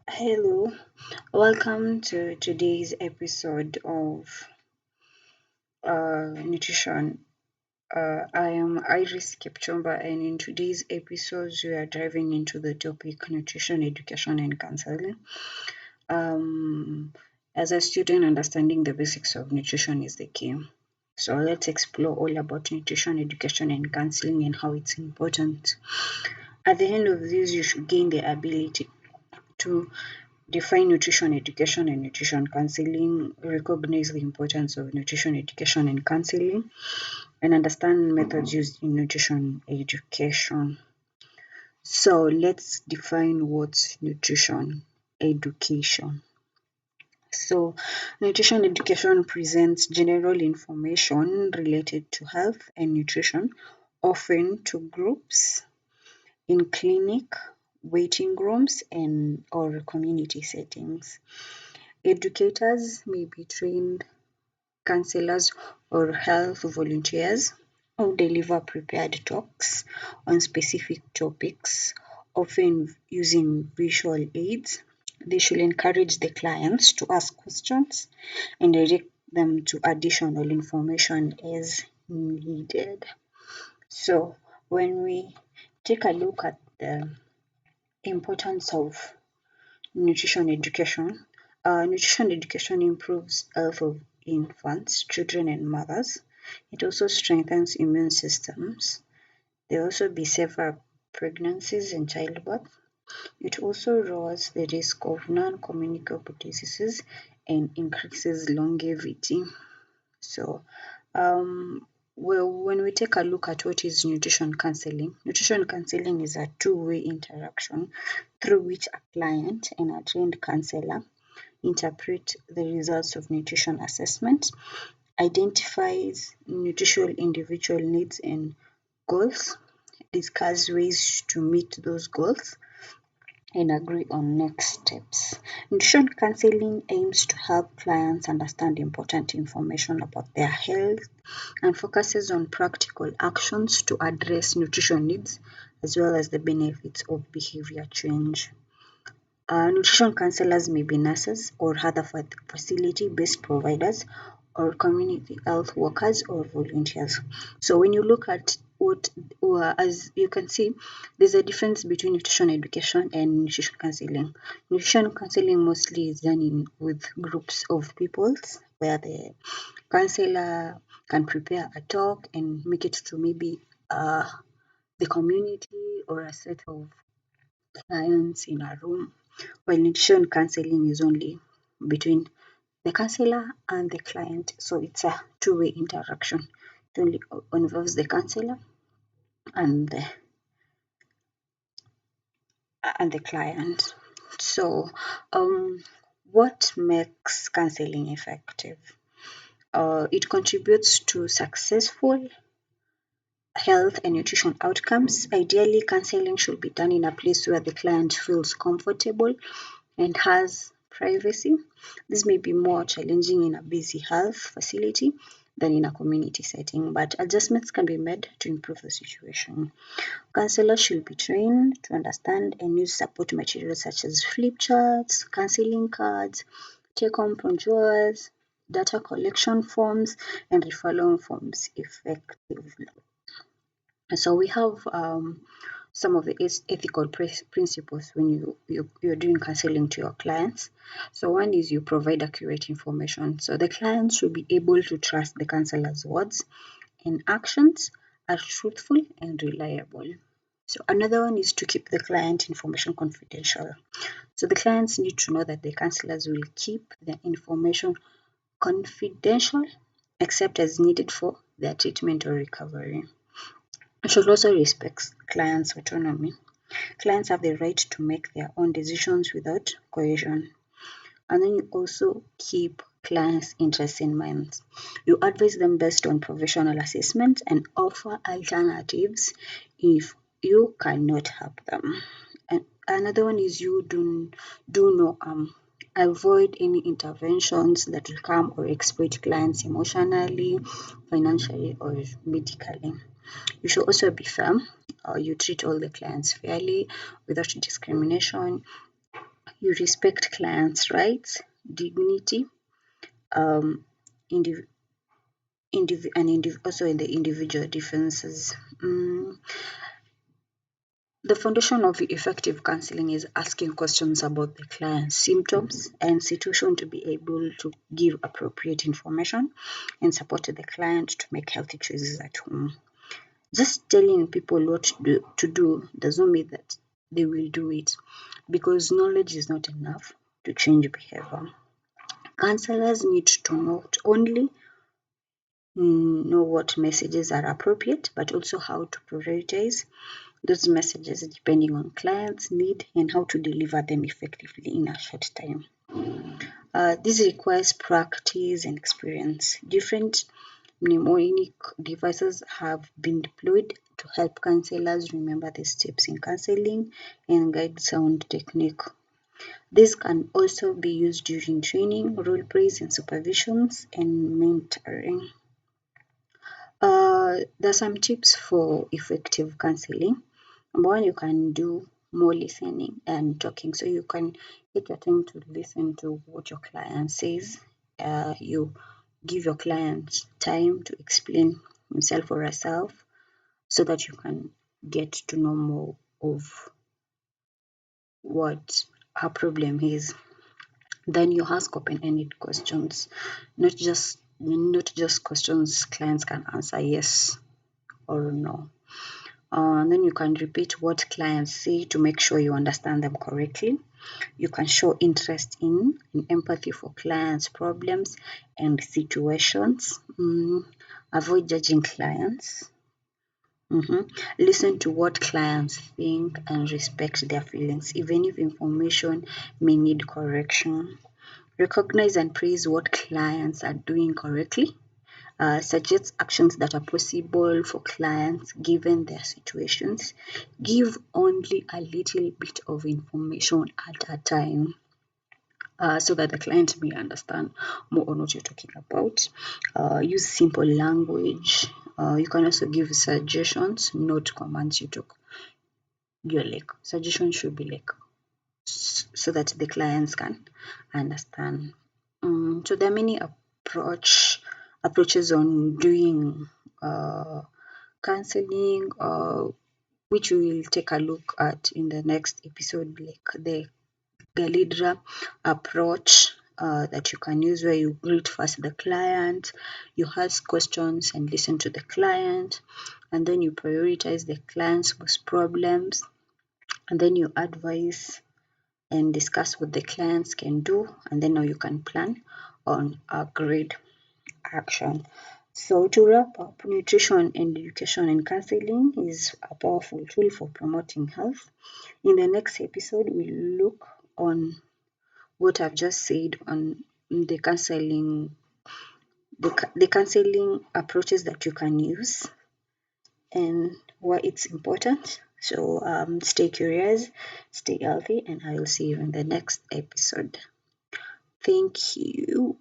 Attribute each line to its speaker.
Speaker 1: Hello, welcome to today's episode of Nutrition. I am Iris Kipchumba, and in today's episode, we are diving into the topic nutrition, education, and counseling. Um, as a student, understanding the basics of nutrition is the key. So let's explore all about nutrition, education, and counseling and how it's important. At the end of this, you should gain the ability to define nutrition education and nutrition counseling, recognize the importance of nutrition education and counseling, and understand methods used in nutrition education. So let's define what's nutrition education. So, nutrition education presents general information related to health and nutrition, often to groups in clinic, waiting rooms, and or community settings. Educators may be trained counselors or health volunteers who deliver prepared talks on specific topics, often using visual aids. They should encourage the clients to ask questions and direct them to additional information as needed. So, when we take a look at the importance of nutrition education improves health of infants, children, and mothers. It also strengthens immune systems. There also be safer pregnancies and childbirth. It also lowers the risk of non-communicable diseases and increases longevity. So, um, well, when we take a look at what is nutrition counseling is a two-way interaction through which a client and a trained counselor interpret the results of nutrition assessment, identifies nutritional individual needs and goals, discuss ways to meet those goals, and agree on next steps. Nutrition counseling aims to help clients understand important information about their health and focuses on practical actions to address nutrition needs as well as the benefits of behavior change. Nutrition counselors may be nurses or other facility-based providers or community health workers or volunteers. So when you look at as you can see, there's a difference between nutrition education and nutrition counseling. Nutrition counseling mostly is done with groups of people where the counselor can prepare a talk and make it to maybe the community or a set of clients in a room, while nutrition counseling is only between the counselor and the client. So it's a two-way interaction. It only involves the counselor and the client. So, what makes counseling effective? It contributes to successful health and nutrition outcomes. Ideally, counseling should be done in a place where the client feels comfortable and has privacy. This may be more challenging in a busy health facility than in a community setting, but adjustments can be made to improve the situation. Counselors should be trained to understand and use support materials such as flip charts, counseling cards, take-home brochures, data collection forms, and referral forms effectively. So we have some of the ethical principles when you're doing counseling to your clients. So one is you provide accurate information. So the client should be able to trust the counselor's words and actions are truthful and reliable. So another one is to keep the client information confidential. So the clients need to know that the counselors will keep their information confidential except as needed for their treatment or recovery. You should also respect clients' autonomy. Clients have the right to make their own decisions without coercion. And then you also keep clients' interests in mind. You advise them based on professional assessment and offer alternatives if you cannot help them. And another one is you do no avoid any interventions that will harm or exploit clients emotionally, financially, or medically. You should also be firm. You treat all the clients fairly without discrimination. you respect clients' rights, dignity, um, indiv- also in the individual differences. The foundation of effective counseling is asking questions about the client's symptoms and situation to be able to give appropriate information and support the client to make healthy choices at home. Just telling people what to do doesn't mean that they will do it, because knowledge is not enough to change behavior. Counselors need to not only know what messages are appropriate, but also how to prioritize those messages depending on clients' need and how to deliver them effectively in a short time. This requires practice and experience. Different mnemonic devices have been deployed to help counselors remember the steps in counseling and guide sound technique. This can also be used during training, role plays, and supervisions and mentoring. There are some tips for effective counseling. Number one, you can do more listening and talking. So you can take your time to listen to what your client says. You give your client time to explain himself or herself so that you can get to know more of what her problem is. Then you ask open-ended questions, not just questions clients can answer yes or no. And then you can repeat what clients say to make sure you understand them correctly. You can show interest in and empathy for clients' problems and situations. Avoid judging clients. Listen to what clients think and respect their feelings, even if information may need correction. Recognize and praise what clients are doing correctly. Suggest actions that are possible for clients given their situations. Give only a little bit of information at a time. So that the client may understand more on what you're talking about. Use simple language. You can also give suggestions, not commands. Suggestions should be like so that the clients can understand. So there are many approaches on doing counseling, which we will take a look at in the next episode, like the Galidra approach that you can use, where you greet first the client, you ask questions and listen to the client, and then you prioritize the client's most problems, and then you advise and discuss what the clients can do, and then now you can plan on a great action. So to wrap up, nutrition and education and counseling is a powerful tool for promoting health. In the next episode, we'll look on what I've just said on the counseling approaches that you can use and why it's important. So stay curious, stay healthy, and I will see you in the next episode. Thank you.